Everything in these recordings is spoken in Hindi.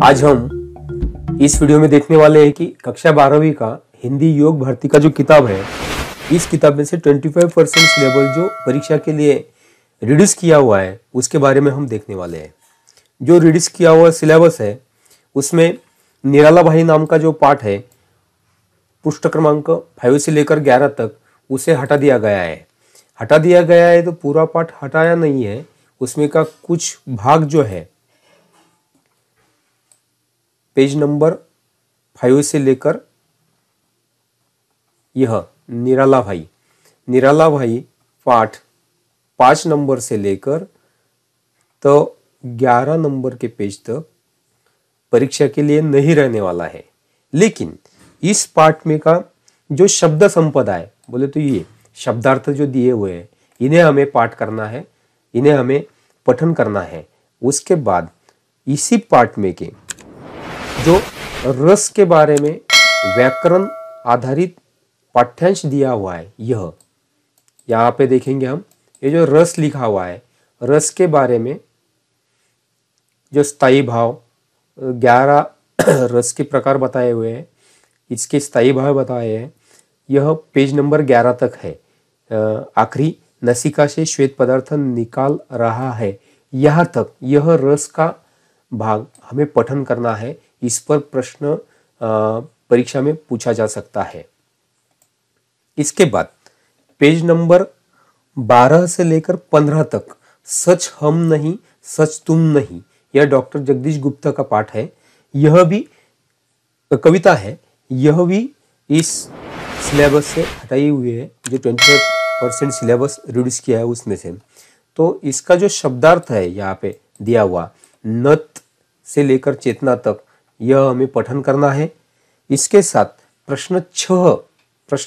आज हम इस वीडियो में देखने वाले हैं कि कक्षा 12वीं का हिंदी योग भर्ती का जो किताब है, इस किताब में से 25% सिलेबस जो परीक्षा के लिए रिड्यूस किया हुआ है उसके बारे में हम देखने वाले हैं। जो रिड्यूस किया हुआ सिलेबस है उसमें निराला भाई नाम का जो पाठ है पृष्ठ क्रमांक 5 से लेकर 11 तक उसे हटा दिया गया है। हटा दिया गया है तो पूरा पाठ हटाया नहीं है, उसमें का कुछ भाग जो है पेज नंबर 5 से लेकर यह निराला भाई पाठ 5 नंबर से लेकर तो 11 नंबर के पेज तक परीक्षा के लिए नहीं रहने वाला है। लेकिन इस पाठ में का जो शब्द संपदा है, बोले तो ये शब्दार्थ जो दिए हुए हैं इन्हें हमें पाठ करना है, इन्हें हमें पठन करना है। उसके बाद इसी पाठ में के जो रस के बारे में व्याकरण आधारित पाठ्यांश दिया हुआ है, यह यहाँ पे देखेंगे हम। ये जो रस लिखा हुआ है, रस के बारे में जो स्थायी भाव 11 रस के प्रकार बताए हुए हैं, इसके स्थायी भाव बताए हैं। यह पेज नंबर 11 तक है। आखिरी नसिका से श्वेत पदार्थ निकाल रहा है, यहाँ तक यह रस का भाग हमें पठन करना है। इस पर प्रश्न परीक्षा में पूछा जा सकता है। इसके बाद पेज नंबर 12 से लेकर 15 तक सच हम नहीं सच तुम नहीं, यह डॉक्टर जगदीश गुप्ता का पाठ है। यह भी कविता है, यह भी इस सिलेबस से हटाई हुई है। जो 25% सिलेबस रिड्यूस किया है उसमें से। तो इसका जो शब्दार्थ है यहाँ पे दिया हुआ, नत से लेकर चेतना तक, यह हमें पठन करना है। इसके साथ प्रश्न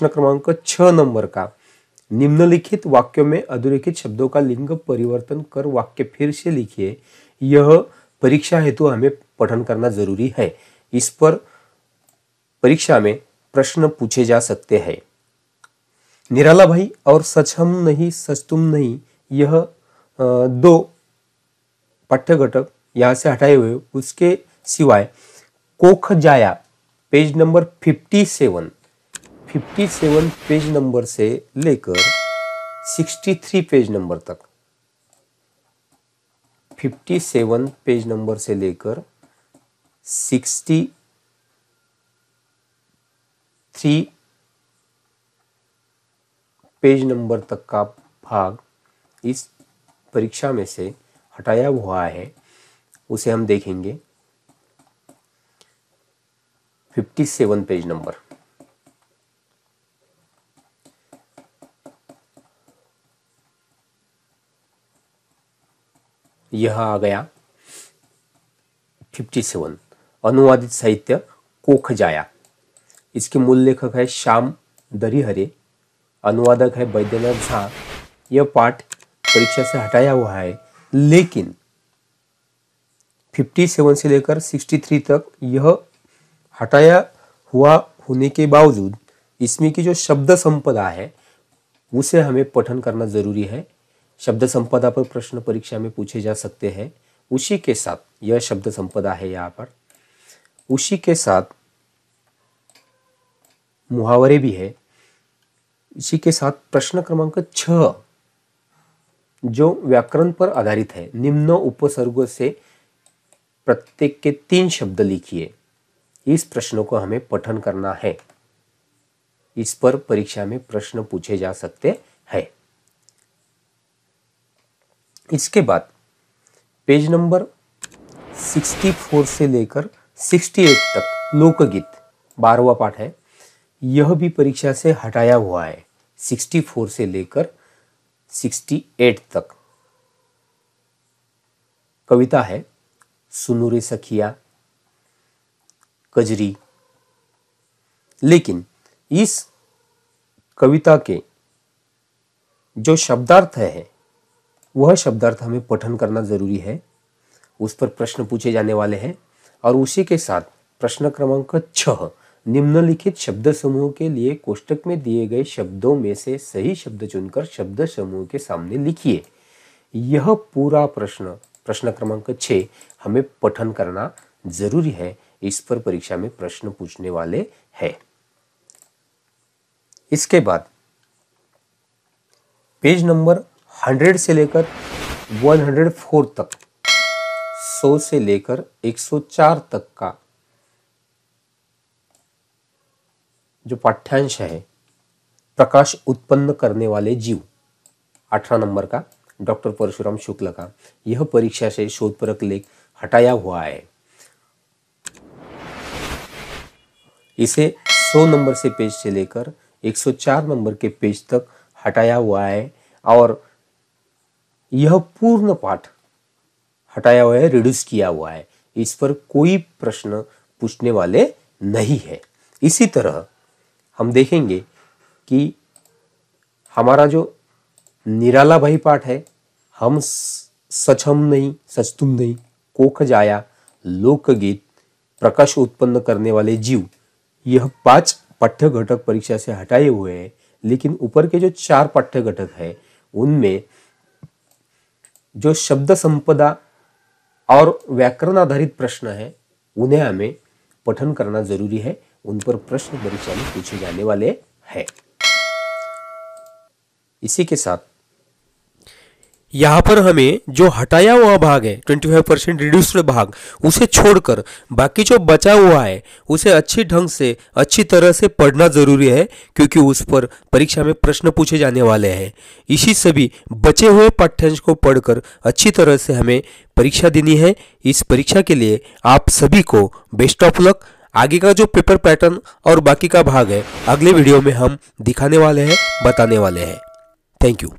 क्रमांक 6 नंबर का, निम्नलिखित वाक्यों में अधोरेखित शब्दों का लिंग परिवर्तन कर वाक्य फिर से लिखिए, यह परीक्षा हेतु हमें पठन करना जरूरी है। इस पर परीक्षा में प्रश्न पूछे जा सकते हैं। निराला भाई और सच हम नहीं सच तुम नहीं, यह 2 पाठ्य घटक यहाँ से हटाए हुए। उसके सिवाय कोख जाया पेज नंबर 57 पेज नंबर से लेकर 63 पेज नंबर तक, 57 पेज नंबर से लेकर 63 पेज नंबर तक का भाग इस परीक्षा में से हटाया हुआ है, उसे हम देखेंगे। 57 पेज नंबर, यह आ गया 57। अनुवादित साहित्य कोख जाया, इसके मूल लेखक है श्याम दरिहरे, अनुवादक है बैद्यनाथ झा। यह पाठ परीक्षा से हटाया हुआ है, लेकिन 57 से लेकर 63 तक यह हटाया हुआ होने के बावजूद इसमें की जो शब्द संपदा है उसे हमें पठन करना जरूरी है। शब्द संपदा पर प्रश्न परीक्षा में पूछे जा सकते हैं। उसी के साथ यह शब्द संपदा है यहाँ पर, उसी के साथ मुहावरे भी है। इसी के साथ प्रश्न क्रमांक 6 जो व्याकरण पर आधारित है, निम्न उपसर्ग से प्रत्येक के 3 शब्द लिखिए, इस प्रश्न को हमें पठन करना है। इस पर परीक्षा में प्रश्न पूछे जा सकते हैं। इसके बाद पेज नंबर 64 से लेकर 68 तक लोकगीत 12वां पाठ है। यह भी परीक्षा से हटाया हुआ है। 64 से लेकर 68 तक कविता है, सुनु रे सखिया, कजरी। लेकिन इस कविता के जो शब्दार्थ है वह शब्दार्थ हमें पठन करना जरूरी है। उस पर प्रश्न पूछे जाने वाले हैं। और उसी के साथ प्रश्न क्रमांक 6, निम्नलिखित शब्द समूह के लिए कोष्टक में दिए गए शब्दों में से सही शब्द चुनकर शब्द समूह के सामने लिखिए। यह पूरा प्रश्न क्रमांक 6 हमें पठन करना जरूरी है, इस पर परीक्षा में प्रश्न पूछने वाले हैं। इसके बाद पेज नंबर 100 से लेकर 104 तक, 100 से लेकर 104 तक का जो पाठ्यांश है, प्रकाश उत्पन्न करने वाले जीव, 18 नंबर का डॉक्टर परशुराम शुक्ल का, यह परीक्षा से शोधपरक लेख हटाया हुआ है। इसे 100 नंबर से पेज से लेकर 104 नंबर के पेज तक हटाया हुआ है और यह पूर्ण पाठ हटाया हुआ है, रिड्यूस किया हुआ है। इस पर कोई प्रश्न पूछने वाले नहीं है। इसी तरह हम देखेंगे कि हमारा जो निराला भाई पाठ है, हम सच हम नहीं सच तुम नहीं, कोख जाया, लोकगीत, प्रकाश उत्पन्न करने वाले जीव, यह 5 पाठ्य घटक परीक्षा से हटाए हुए हैं। लेकिन ऊपर के जो 4 पाठ्य घटक है, उनमें जो शब्द संपदा और व्याकरण आधारित प्रश्न है, उन्हें हमें पठन करना जरूरी है। उन पर प्रश्न परीक्षा में पूछे जाने वाले हैं। इसी के साथ यहाँ पर हमें जो हटाया हुआ भाग है, 25% रिड्यूस्ड भाग, उसे छोड़कर बाकी जो बचा हुआ है उसे अच्छी ढंग से अच्छी तरह से पढ़ना जरूरी है, क्योंकि उस पर परीक्षा में प्रश्न पूछे जाने वाले हैं। इसी सभी बचे हुए पाठ्यांश को पढ़कर अच्छी तरह से हमें परीक्षा देनी है। इस परीक्षा के लिए आप सभी को बेस्ट ऑफ लक। आगे का जो पेपर पैटर्न और बाकी का भाग है, अगले वीडियो में हम दिखाने वाले हैं, बताने वाले हैं। Thank you.